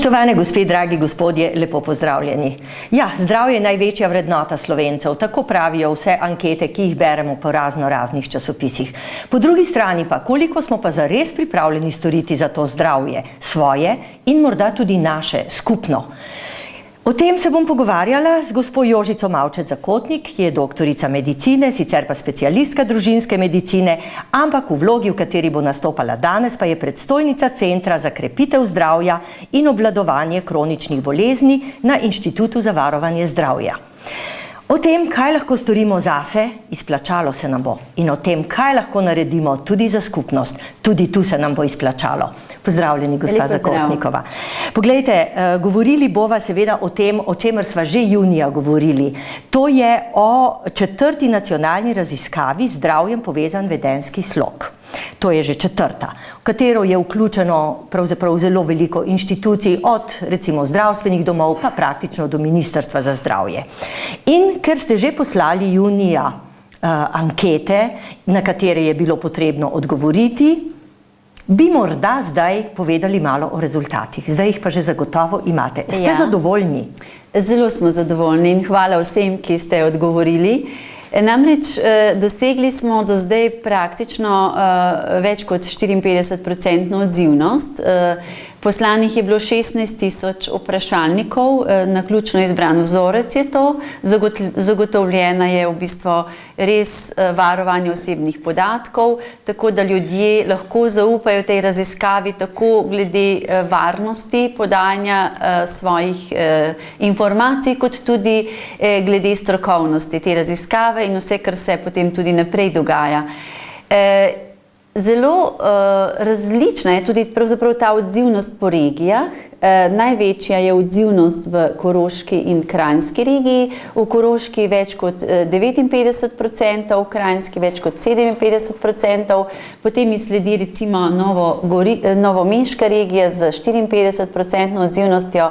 Spoštovane gospe, dragi gospodje, lepo pozdravljeni. Ja, zdravje je največja vrednota Slovencev, tako pravijo vse ankete, ki jih beremo po raznih časopisih. Po drugi strani pa, koliko smo pa zares pripravljeni storiti za to zdravje, svoje in morda tudi naše, skupno. O tem se bom pogovarjala z gospo Jožico Maučec-Zakotnik, ki je doktorica medicine, sicer pa specialistka družinske medicine, ampak v vlogi, v kateri bo nastopala danes, pa je predstojnica Centra za krepitev zdravja in obvladovanje kroničnih bolezni na Inštitutu za varovanje zdravja. O tem, kaj lahko storimo zase, izplačalo se nam bo. In o tem, kaj lahko naredimo tudi za skupnost, tudi tu se nam bo izplačalo. Pozdravljeni, gospa Zakotnikova. Poglejte, govorili bova seveda o tem, o čemer sva že junija govorili. To je o 4. nacionalni raziskavi z zdravjem povezan vedenjski slog. To je že 4., v katero je vključeno pravzaprav zelo veliko inštitucij, od recimo zdravstvenih domov pa praktično do Ministrstva za zdravje. In ker ste že poslali junija ankete, na katere je bilo potrebno odgovoriti, bi morda zdaj povedali malo o rezultatih. Zdaj jih pa že zagotovo imate. Ste zadovoljni? Zelo smo zadovoljni in hvala vsem, ki ste odgovorili. Namreč dosegli smo do zdaj praktično več kot 54% odzivnost. Poslanih je bilo 16.000 vprašalnikov, naključno izbran vzorec je to, zagotovljena je v bistvu res varovanje osebnih podatkov, tako da ljudje lahko zaupajo tej raziskavi tako glede varnosti podajanja svojih informacij, kot tudi glede strokovnosti te raziskave in vse, kar se potem tudi naprej dogaja. Zelo različna je tudi pravzaprav ta odzivnost po regijah. Največja je odzivnost v Koroški in Kranjski regiji. V Koroški več kot 59%, v Kranjski več kot 57%, potem sledi recimo Novomeška regija z 54% odzivnostjo.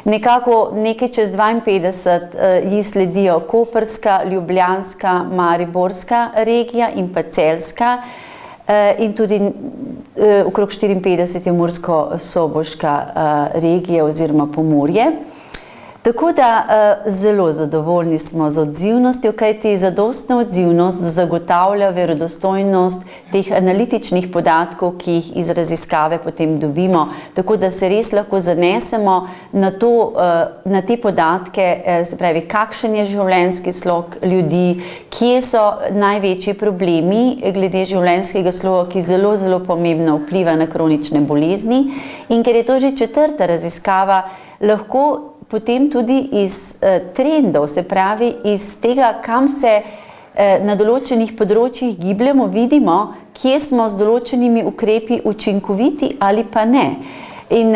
Nekako nekaj čez 52 ji sledijo Koprska, Ljubljanska, Mariborska regija in pa Celjska. In tudi okrog 54 je Mursko-Soboška regija oziroma Pomurje. Tako da zelo zadovoljni smo z odzivnostjo, kajti zadostna odzivnost zagotavlja verodostojnost teh analitičnih podatkov, ki jih iz raziskave potem dobimo, tako da se res lahko zanesemo na te podatke, se pravi, kakšen je življenjski slog ljudi, kje so največji problemi glede življenjskega sloga, ki zelo pomembno vpliva na kronične bolezni. In ker je to že 4. raziskava, lahko potem tudi iz trendov, se pravi iz tega, kam se na določenih področjih gibljemo, vidimo, kje smo z določenimi ukrepi učinkoviti ali pa ne. In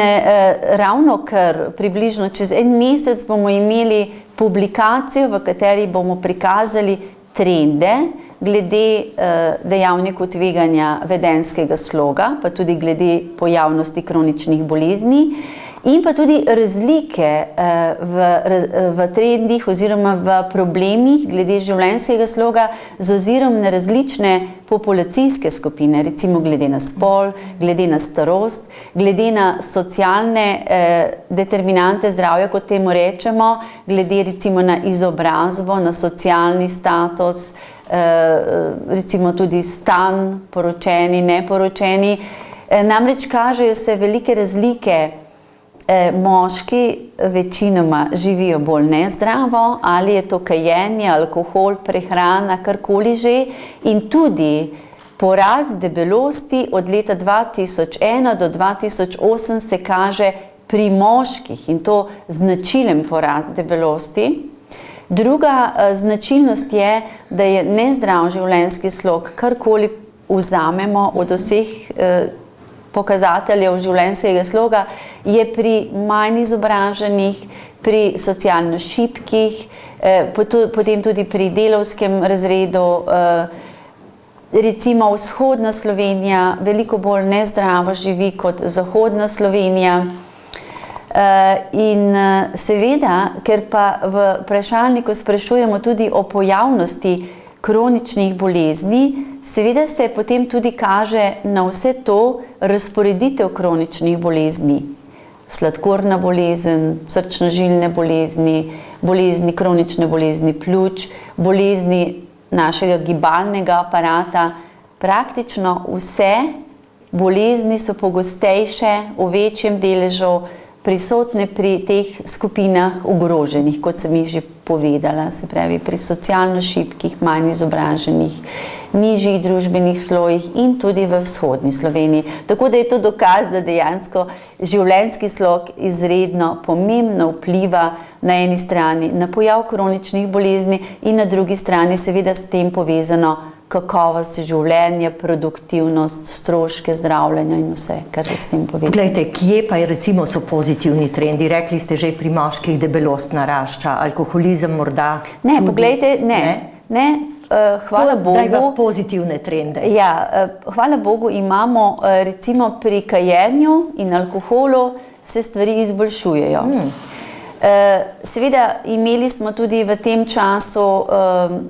ravno kar približno čez en mesec bomo imeli publikacijo, v kateri bomo prikazali trende glede dejavnikov tveganja vedenjskega sloga, pa tudi glede pojavnosti kroničnih bolezni, in pa tudi razlike v trendih oziroma v problemih glede življenjskega sloga z ozirom na različne populacijske skupine, recimo glede na spol, glede na starost, glede na socialne determinante zdravja, kot temu rečemo, glede recimo na izobrazbo, na socialni status, recimo tudi stan, poročeni, neporočeni. Namreč kažejo se velike razlike. Moški večinoma živijo bolj nezdravo, ali je to kajenje, alkohol, prehrana, karkoli že, in tudi porast debelosti od leta 2001 do 2008 se kaže pri moških, in to značilen porast debelosti. Druga značilnost je, da je nezdrav življenjski slog, karkoli vzamemo od vseh pokazateljev življenjskega sloga, je pri manj izobraženih, pri socialno šibkih, potem tudi pri delavskem razredu, recimo vzhodna Slovenija veliko bolj nezdravo živi kot zahodna Slovenija. In seveda, ker pa v vprašalniku sprašujemo tudi o pojavnosti kroničnih bolezni, seveda se potem tudi kaže na vse to razporeditev kroničnih bolezni. sladkorna bolezen, srčno-žilne bolezni, bolezni, kronične bolezni pljuč, bolezni našega gibalnega aparata. Praktično vse bolezni so pogostejše, v večjem deležu prisotne pri teh skupinah ogroženih, kot sem jih že povedala, se pravi pri socialno šibkih, manj izobraženih, nižjih družbenih slojih in tudi v vzhodni Sloveniji. Tako da je to dokaz, da dejansko življenjski slog izredno pomembno vpliva na eni strani na pojav kroničnih bolezni in na drugi strani seveda s tem povezano kakovost življenja, produktivnost, stroške zdravljenja in vse, kar je s tem povezano. Glejte, kje pa recimo so pozitivni trendi? Rekli ste že, pri moških debelost narašča, alkoholizem morda Ne, tudi, poglejte, ne, hvala Bogu. Daj v pozitivne trende. Ja, hvala Bogu imamo recimo pri kajenju in alkoholu se stvari izboljšujejo. Seveda imeli smo tudi v tem času,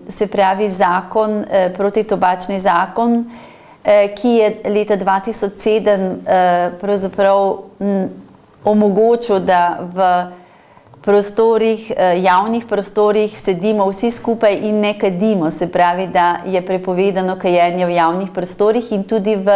se pravi zakon, protitobačni zakon, ki je leta 2007 pravzaprav omogočil, da v prostorih, javnih prostorih sedimo vsi skupaj in ne kadimo, se pravi, da je prepovedano kajenje v javnih prostorih in tudi v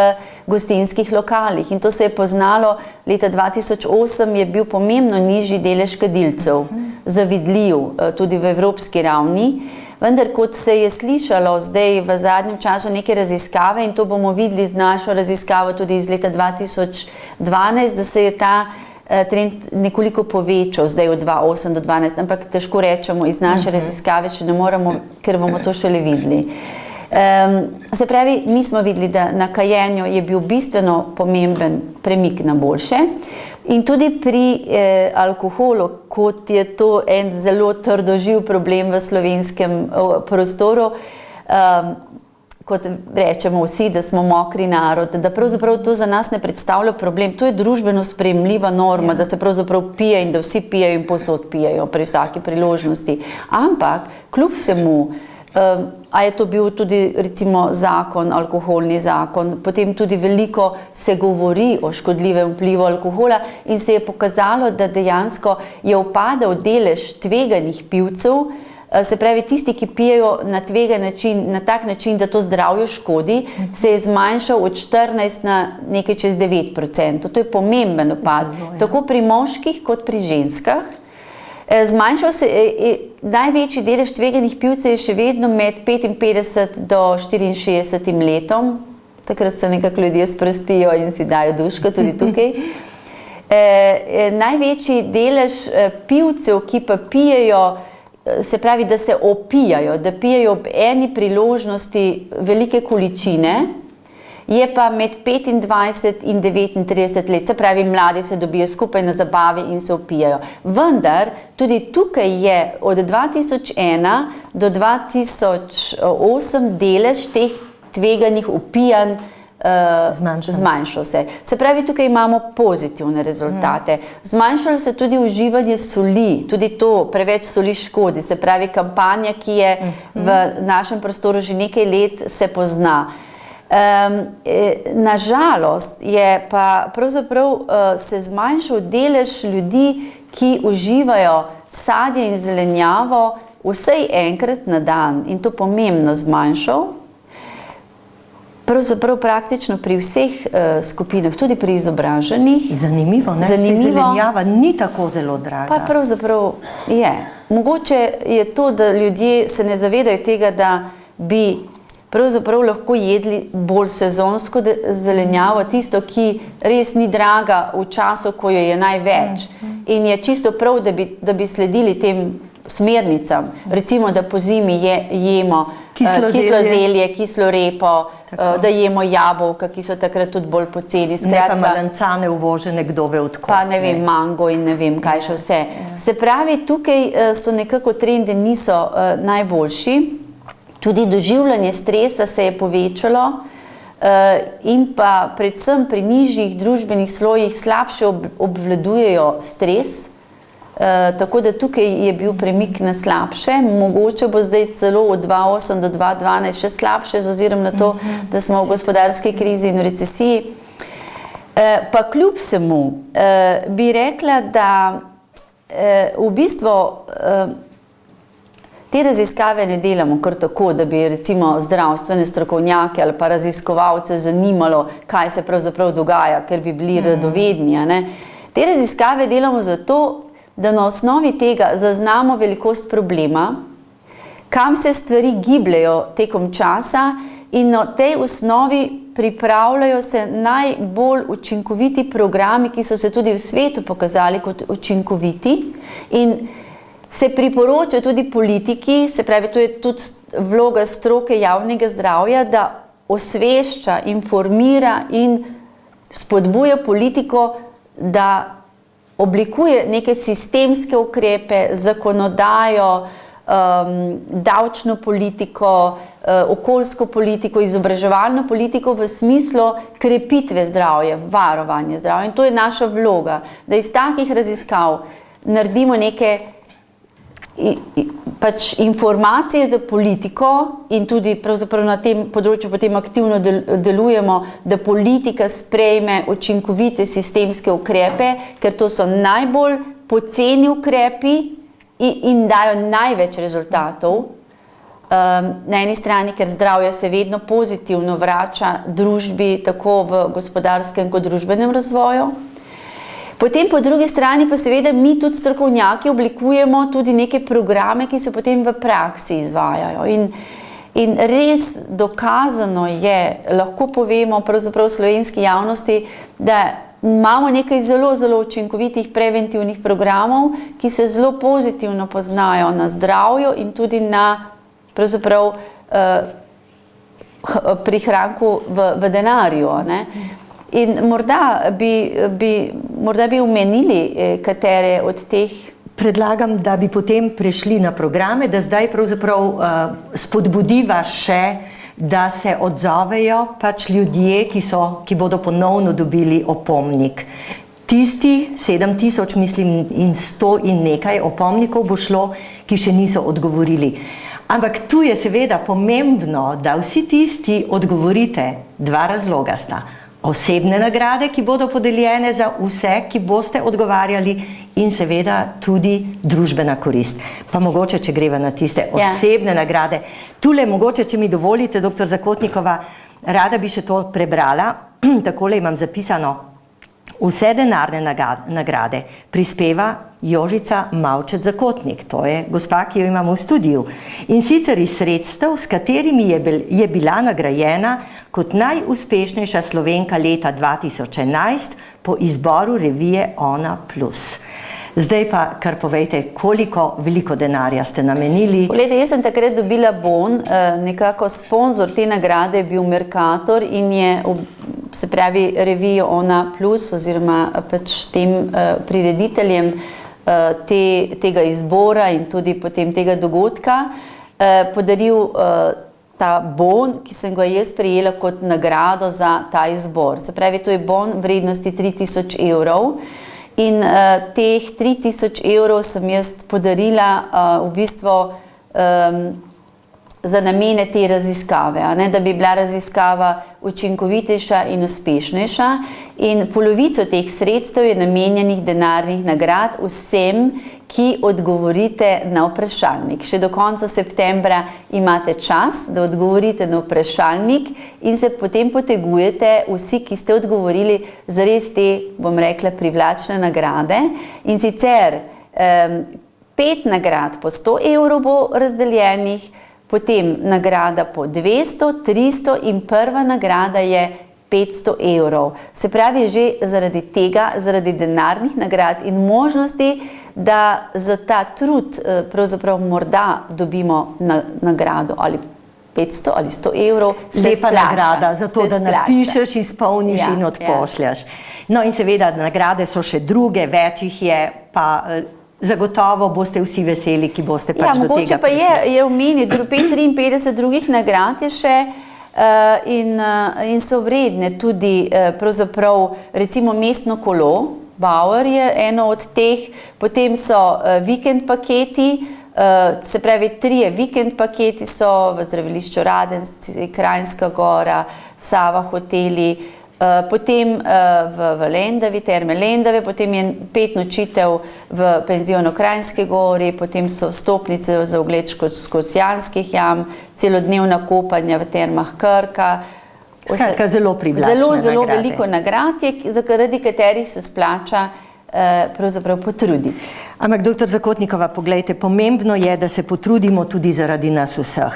gostinskih lokalih. In to se je poznalo, leta 2008 je bil pomembno nižji delež kadilcev, zavidljiv tudi v evropski ravni. Vendar, kot se je slišalo zdaj v zadnjem času neke raziskave, in to bomo videli z našo raziskavo tudi iz leta 2012, da se je ta trend nekoliko povečal, zdaj od 2008 do 2012, ampak težko rečemo, iz naše raziskave še ne moremo, ker bomo to šele videli. Se pravi, mi smo videli, da na kajenju je bil bistveno pomemben premik na boljše in tudi pri alkoholu, kot je to en zelo trdoživ problem v slovenskem prostoru, kot rečemo vsi, da smo mokri narod, da pravzaprav to za nas ne predstavlja problem. To je družbeno sprejemljiva norma, da se pravzaprav pije in da vsi pijejo in povsod pijejo pri vsaki priložnosti. Ampak, kljub vsemu, a je to bil tudi recimo zakon, alkoholni zakon, potem tudi veliko se govori o škodljivem vplivu alkohola in se je pokazalo, da dejansko je upadal delež tveganih pivcev, se pravi, tisti, ki pijejo na tvegan način, na tak način, da to zdravju škodi, se je zmanjšal od 14 na nekaj čez 9%. To je pomemben upad, tako pri moških kot pri ženskah. Zmanjšal se, največji delež tveganih pivcev je še vedno med 55 do 64 letom. Takrat se nekako ljudje sprostijo in si dajo duško, tudi tukaj. Največji delež pivcev, ki pa pijejo, se pravi, da se opijajo, da pijejo ob eni priložnosti velike količine, je pa med 25 in 39 let, se pravi, mladi se dobijo skupaj na zabavi in se opijajo. Vendar, tudi tukaj je od 2001 do 2008 delež teh tveganih opijanj zmanjšal se. Se pravi, tukaj imamo pozitivne rezultate. Zmanjšalo se tudi uživanje soli, tudi to preveč soli škodi, se pravi, kampanja, ki je v našem prostoru že nekaj let, se pozna. Nažalost je pa pravzaprav se zmanjšal delež ljudi, ki uživajo sadje in zelenjavo vsaj enkrat na dan in to pomembno zmanjšal. Pravzaprav praktično pri vseh skupinah, tudi pri izobraženih. Zanimivo, ne? Zelenjava ni tako zelo draga. Pa pravzaprav je. Mogoče je to, da ljudje se ne zavedajo tega, da bi pravzaprav lahko jedli bolj sezonsko zelenjavo, tisto, ki res ni draga v času, ko jo je največ. In je čisto prav, da bi sledili tem smernicam. Recimo, da po zimi jemo kislo zelje, kislo repo, da jemo jabolka, ki so takrat tudi bolj poceni. Ne pa malancane uvožene, kdo ve odkot. Pa ne vem, mango in ne vem, kaj še vse. Se pravi, tukaj so nekako trende niso najboljši. Tudi doživljanje stresa se je povečalo in pa predvsem pri nižjih družbenih slojih slabše obvladujejo stres. Tako da tukaj je bil premik na slabše, mogoče bo zdaj celo od 2008 do 2012 še slabše, z ozirom na to, da smo v gospodarski krizi in v recesiji. Pa kljub vsemu bi rekla, da v bistvu te raziskave ne delamo kar tako, da bi recimo zdravstvene strokovnjake ali pa raziskovalce zanimalo, kaj se pravzaprav dogaja, ker bi bili radovedni. Ne? Te raziskave delamo zato, da na osnovi tega zaznamo velikost problema, kam se stvari gibljajo tekom časa in na tej osnovi pripravljajo se najbolj učinkoviti programi, ki so se tudi v svetu pokazali kot učinkoviti in se priporoča tudi politiki, se pravi, to je tudi vloga stroke javnega zdravja, da osvešča, informira in spodbuja politiko, da oblikuje neke sistemske ukrepe, zakonodajo, davčno politiko, okoljsko politiko, izobraževalno politiko v smislu krepitve zdravja, varovanja zdravja. In to je naša vloga, da iz takih raziskav naredimo neke pač informacije za politiko in tudi pravzaprav na tem področju potem aktivno delujemo, da politika sprejme učinkovite sistemske ukrepe, ker to so najbolj poceni ukrepi in dajo največ rezultatov. Na eni strani, ker zdravje se vedno pozitivno vrača družbi, tako v gospodarskem kot družbenem razvoju. Potem po drugi strani pa seveda mi tudi strokovnjaki oblikujemo tudi neke programe, ki se potem v praksi izvajajo. In res dokazano je, lahko povemo pravzaprav slovenski javnosti, da imamo nekaj zelo, zelo učinkovitih preventivnih programov, ki se zelo pozitivno poznajo na zdravju in tudi na pravzaprav prihranku v denarju. Ne? In morda bi omenili katere od teh. Predlagam, da bi potem prešli na programe, da zdaj pravzaprav spodbudiva še, da se odzovejo pač ljudje, ki bodo ponovno dobili opomnik. Tisti 7000, mislim, in 100 in nekaj opomnikov bo šlo, ki še niso odgovorili. Ampak tu je seveda pomembno, da vsi tisti odgovorite. Dva razloga sta. Osebne nagrade, ki bodo podeljene za vse, ki boste odgovarjali, in seveda tudi družbena korist. Pa mogoče, če greva na tiste osebne nagrade. Tule mogoče, če mi dovolite, dr. Zakotnikova, rada bi še to prebrala. Takole imam zapisano. Vse denarne nagrade prispeva Jožica Mavčec Zakotnik, to je gospa, ki jo imamo v studiu. In sicer iz sredstev, s katerimi je bila nagrajena kot najuspešnejša Slovenka leta 2011 po izboru revije Ona plus. Zdaj pa kar povejte, koliko veliko denarja ste namenili? Poglejte, jaz sem takrat dobila bon, nekako sponzor te nagrade je bil Mercator in je, se pravi, revijo Ona plus oziroma pač tem prirediteljem tega izbora in tudi potem tega dogodka podaril ta bon, ki sem ga jaz prejela kot nagrado za ta izbor. Se pravi, to je bon vrednosti 3000 evrov. In teh 3000 evrov sem jaz podarila v bistvu za namene te raziskave, da bi bila raziskava učinkovitejša in uspešnejša. In polovico teh sredstev je namenjenih denarnih nagrad vsem, ki odgovorite na vprašalnik. Še do konca septembra imate čas, da odgovorite na vprašalnik in se potem potegujete vsi, ki ste odgovorili za res te, bom rekla, privlačne nagrade. In sicer 5 nagrad po 100 evrov bo razdeljenih, potem nagrada po 200, 300 in prva nagrada je 500 evrov. Se pravi, že zaradi tega, zaradi denarnih nagrad in možnosti, da za ta trud pravzaprav morda dobimo nagrado ali 500 ali 100 evrov, se lepa splača. Nagrada, zato da napišeš, izpolniš in odpošljaš. No in seveda nagrade so še druge, več jih je, pa zagotovo boste vsi veseli, ki boste pač do tega prišli. Mogoče pa je omeniti, 53 drugih nagrad je še in so vredne tudi pravzaprav recimo mestno kolo, Bauer je eno od teh, potem so vikend paketi, se pravi 3 vikend paketi so v zdravilišču Radenci, Kranjska Gora, Sava hoteli, potem v Lendavi, Terme Lendave, potem je 5 nočitev v penzionu Kranjske Gori, potem so vstopnice za ogled Škocjanskih jam, celodnevna kopanja v termah Krka. Skratka, zelo privlačne nagrade. Zelo veliko nagrad je, zaradi katerih se splača pravzaprav potruditi. Ampak, doktor Zakotnikova, poglejte, pomembno je, da se potrudimo tudi zaradi nas vseh.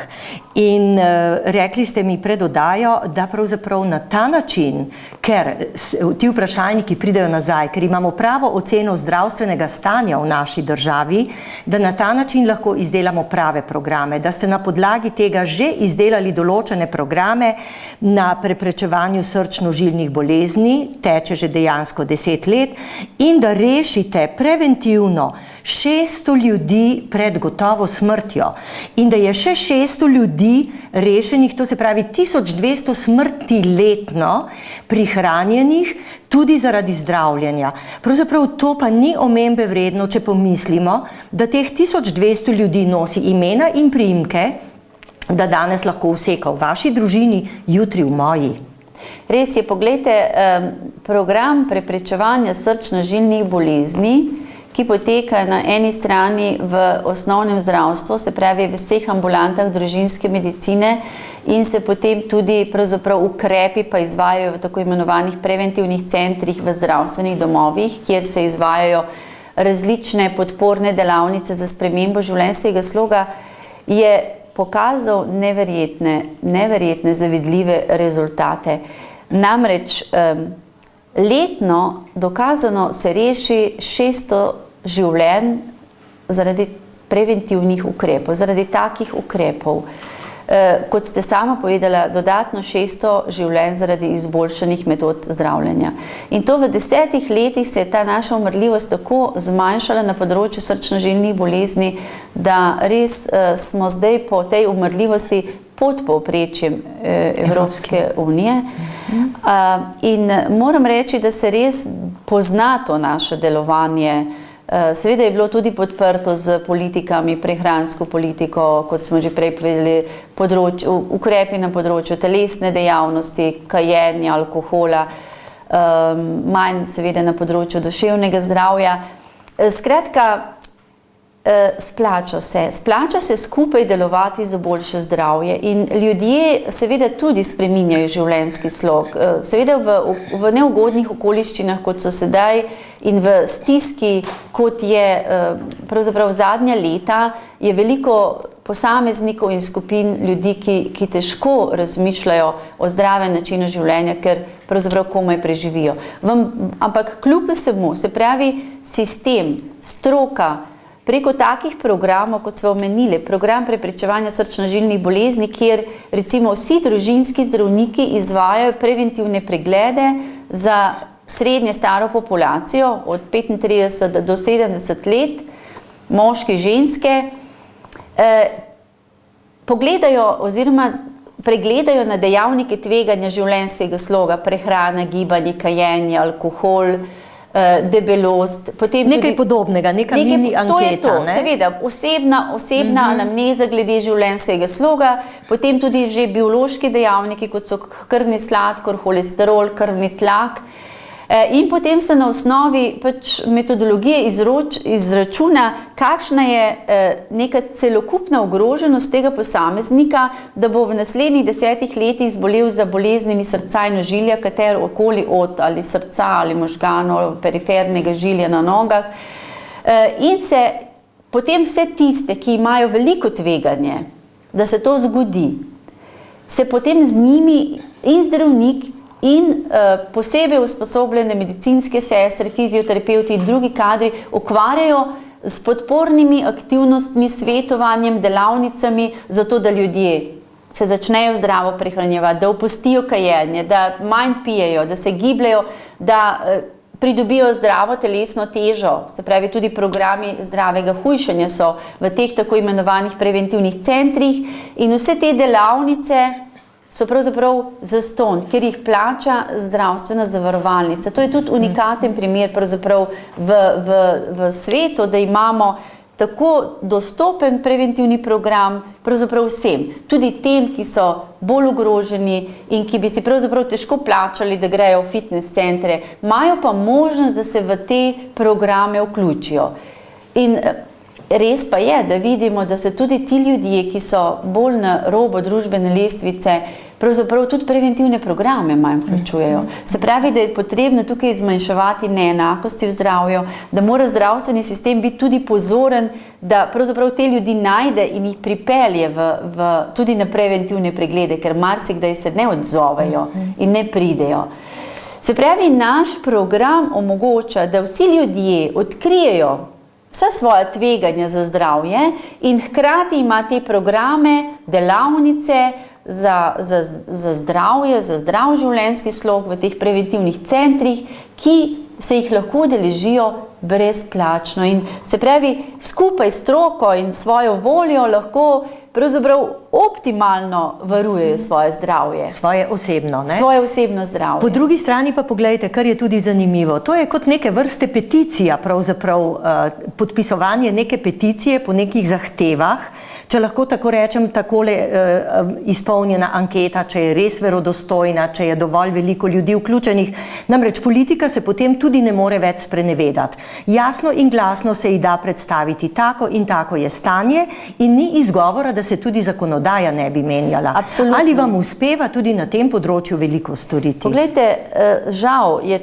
In rekli ste mi pred oddajo, da pravzaprav na ta način, ker ti vprašalniki pridejo nazaj, ker imamo pravo oceno zdravstvenega stanja v naši državi, da na ta način lahko izdelamo prave programe, da ste na podlagi tega že izdelali določene programe na preprečevanju srčno-žilnih bolezni, teče že dejansko 10 let, in da rešite preventivno 600 ljudi pred gotovo smrtjo in da je še 600 ljudi rešenih, to se pravi 1200 smrti letno prihranjenih tudi zaradi zdravljenja. Pravzaprav to pa ni omembe vredno, če pomislimo, da teh 1200 ljudi nosi imena in priimke, da danes lahko vseka v vaši družini, jutri v moji. Res je, poglejte, program preprečevanja srčno-žilnih bolezni, ki poteka na eni strani v osnovnem zdravstvu, se pravi v vseh ambulantah družinske medicine, in se potem tudi pravzaprav ukrepi pa izvajajo v tako imenovanih preventivnih centrih v zdravstvenih domovih, kjer se izvajajo različne podporne delavnice za spremembo življenjskega sloga, je pokazal neverjetne zavidljive rezultate. Namreč letno dokazano se reši 600 življenj zaradi preventivnih ukrepov, zaradi takih ukrepov. Kot ste sama povedala, dodatno 600 življenj zaradi izboljšanih metod zdravljenja. In to v 10 letih se je ta naša umrljivost tako zmanjšala na področju srčno-žilnih bolezni, da res smo zdaj po tej umrljivosti pod povprečjem Evropske unije. In moram reči, da se res pozna to naše delovanje. Seveda je bilo tudi podprto z politikami, prehransko politiko, kot smo že prej povedali, ukrepi na področju telesne dejavnosti, kajenja, alkohola, manj seveda na področju duševnega zdravja. Skratka, splača se skupaj delovati za boljše zdravje in ljudje seveda tudi spreminjajo življenjski slog. Seveda v neugodnih okoliščinah, kot so sedaj, in v stiski, kot je pravzaprav zadnja leta, je veliko posameznikov in skupin ljudi, ki težko razmišljajo o zdravem načinu življenja, ker pravzaprav komaj preživijo. Ampak kljub vsemu, se pravi sistem, stroka, preko takih programov, kot smo omenili, program preprečevanja srčno-žilnih bolezni, kjer recimo vsi družinski zdravniki izvajajo preventivne preglede za srednje staro populacijo od 35 do 70 let, moški, ženske, pogledajo oziroma pregledajo na dejavnike tveganja življenjskega sloga, prehrana, gibanje, kajenje, alkohol, debelost. Nekaj podobnega, neka mini anketa. To je to, seveda, osebna anamneza glede življenjskega sloga, potem tudi že biološki dejavniki, kot so krvni sladkor, holesterol, krvni tlak. In potem se na osnovi metodologije izračuna, kakšna je neka celokupna ogroženost tega posameznika, da bo v naslednjih 10 letih zbolel za boleznimi srca in ožilja, katerokoli od ali srca ali možganov, perifernega žilja na nogah. In se potem vse tiste, ki imajo veliko tveganje, da se to zgodi, se potem z njimi in zdravnik in posebej usposobljene medicinske sestre, fizioterapevti in drugi kadri ukvarjajo s podpornimi aktivnostmi, svetovanjem, delavnicami, zato da ljudje se začnejo zdravo prehranjevati, da opustijo kajenje, da manj pijejo, da se gibljajo, da pridobijo zdravo telesno težo. Se pravi, tudi programi zdravega hujšanja so v teh tako imenovanih preventivnih centrih in vse te delavnice so pravzaprav zastonj, ker jih plača zdravstvena zavarovalnica. To je tudi unikaten primer pravzaprav v svetu, da imamo tako dostopen preventivni program pravzaprav vsem, tudi tem, ki so bolj ogroženi in ki bi si pravzaprav težko plačali, da grejo v fitness centre, imajo pa možnost, da se v te programe vključijo. In res pa je, da vidimo, da se tudi ti ljudje, ki so bolj na robu družbene lestvice, pravzaprav tudi preventivne programe manj vključujejo. Se pravi, da je potrebno tukaj zmanjševati neenakosti v zdravju, da mora zdravstveni sistem biti tudi pozoren, da pravzaprav te ljudi najde in jih pripelje tudi na preventivne preglede, ker marsikdaj se ne odzovejo in ne pridejo. Se pravi, naš program omogoča, da vsi ljudje odkrijejo vsa svoja tveganja za zdravje in hkrati ima te programe, delavnice za zdravje, za zdrav življenjski slog v teh preventivnih centrih, ki se jih lahko udeležijo brezplačno. In se pravi, skupaj s stroko in svojo voljo lahko pravzaprav optimalno varujejo svoje zdravje. Svoje osebno, ne? Svoje osebno zdravje. Po drugi strani pa poglejte, kar je tudi zanimivo. To je kot neke vrste peticija, pravzaprav podpisovanje neke peticije po nekih zahtevah, če lahko tako rečem, takole izpolnjena anketa, če je res verodostojna, če je dovolj veliko ljudi vključenih. Namreč politika se potem tudi ne more več sprenevedati. Jasno in glasno se ji da predstaviti, tako in tako je stanje in ni izgovora, da se tudi zakonodaja ne bi menjala. Absolutno. Ali vam uspeva tudi na tem področju veliko storiti? Poglejte, žal je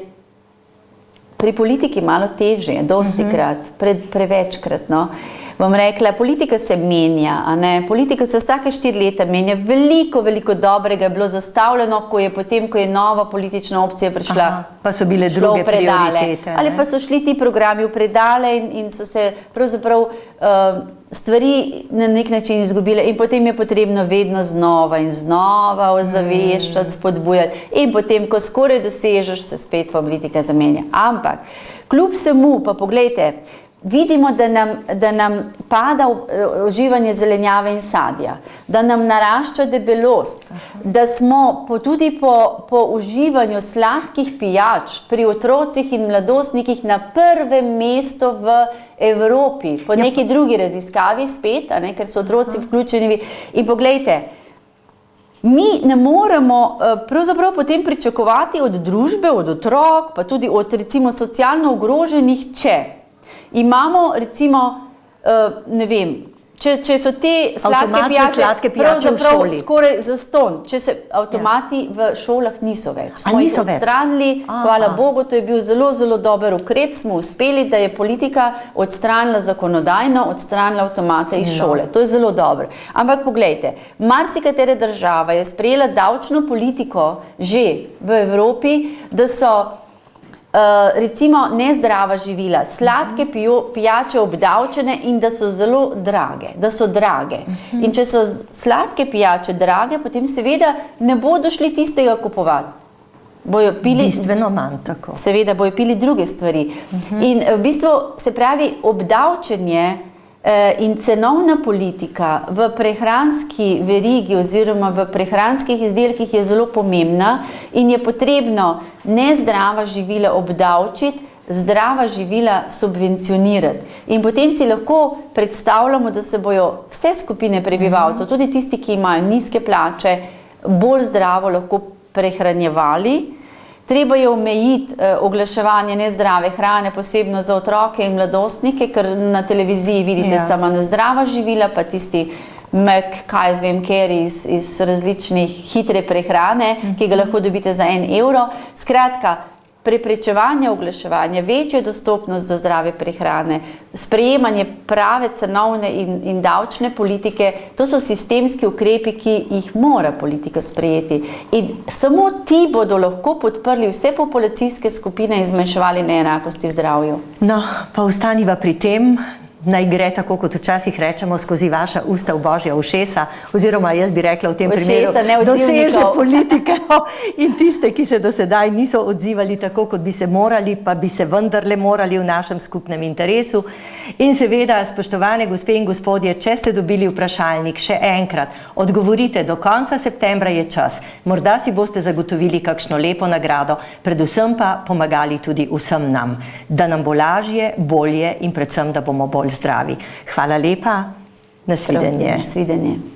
pri politiki malo težje, dostikrat, prevečkrat, no. Bom rekla, politika se menja, a ne? Politika se vsake 4 leta menja, veliko dobrega je bilo zastavljeno, ko je nova politična opcija prišla. Pa so bile druge prioritete. Ali pa so šli ti programi v predale in so se pravzaprav stvari na nek način izgubile in potem je potrebno vedno znova in znova ozaveščati, spodbujati in potem, ko skoraj dosežeš, se spet politika zamenja. Ampak, kljub vsemu, pa poglejte, vidimo, da nam pada uživanje zelenjave in sadja, da nam narašča debelost, da smo tudi po uživanju sladkih pijač pri otrocih in mladostnikih na prvem mestu v Evropi, po neki drugi raziskavi spet, a ne, ker so otroci vključeni. In poglejte, mi ne moremo pravzaprav potem pričakovati od družbe, od otrok, pa tudi od recimo socialno ogroženih, če imamo recimo, ne vem, če so te sladke pijače pravzaprav skoraj zastonj, če se avtomati v šolah niso več. Smo jih odstranili, hvala Bogu, to je bil zelo dober ukrep, smo uspeli, da je politika odstranila zakonodajno, odstranila avtomate iz šole. To je zelo dobro. Ampak poglejte, marsikatera država je sprejela davčno politiko že v Evropi, da so recimo nezdrava živila, sladke pijače obdavčene in da so zelo drage, In če so sladke pijače drage, potem seveda ne bodo šli tistega kupovati. Bojo pili, bistveno manj tako. Seveda bojo pili druge stvari. In v bistvu se pravi obdavčenje in cenovna politika v prehranski verigi oziroma v prehranskih izdelkih je zelo pomembna in je potrebno nezdrava živila obdavčiti, zdrava živila subvencionirati. In potem si lahko predstavljamo, da se bojo vse skupine prebivalcev, tudi tisti, ki imajo nizke plače, bolj zdravo lahko prehranjevali. Treba je omejiti oglaševanje nezdrave hrane, posebno za otroke in mladostnike, ker na televiziji vidite samo nezdrava živila, pa tisti curry iz različnih hitre prehrane, ki ga lahko dobite za 1 evro. Skratka, preprečevanje oglaševanja, večja dostopnost do zdrave prehrane, sprejemanje prave cenovne in davčne politike, to so sistemski ukrepi, ki jih mora politika sprejeti. In samo ti bodo lahko podprli vse populacijske skupine in zmanjševali neenakosti v zdravju. No, pa ostaniva pri tem, naj gre tako, kot včasih rečemo, skozi vaša usta v božja ušesa, oziroma jaz bi rekla v tem primeru, doseže politike in tiste, ki se do sedaj niso odzivali tako, kot bi se morali, pa bi se vendarle morali v našem skupnem interesu. In seveda, spoštovane gospe in gospodje, če ste dobili vprašalnik, še enkrat, odgovorite, do konca septembra je čas. Morda si boste zagotovili kakšno lepo nagrado, predvsem pa pomagali tudi vsem nam, da nam bo lažje, bolje in predvsem, da bomo bolj zdravi. Hvala lepa, nasvidenje. Nasvidenje.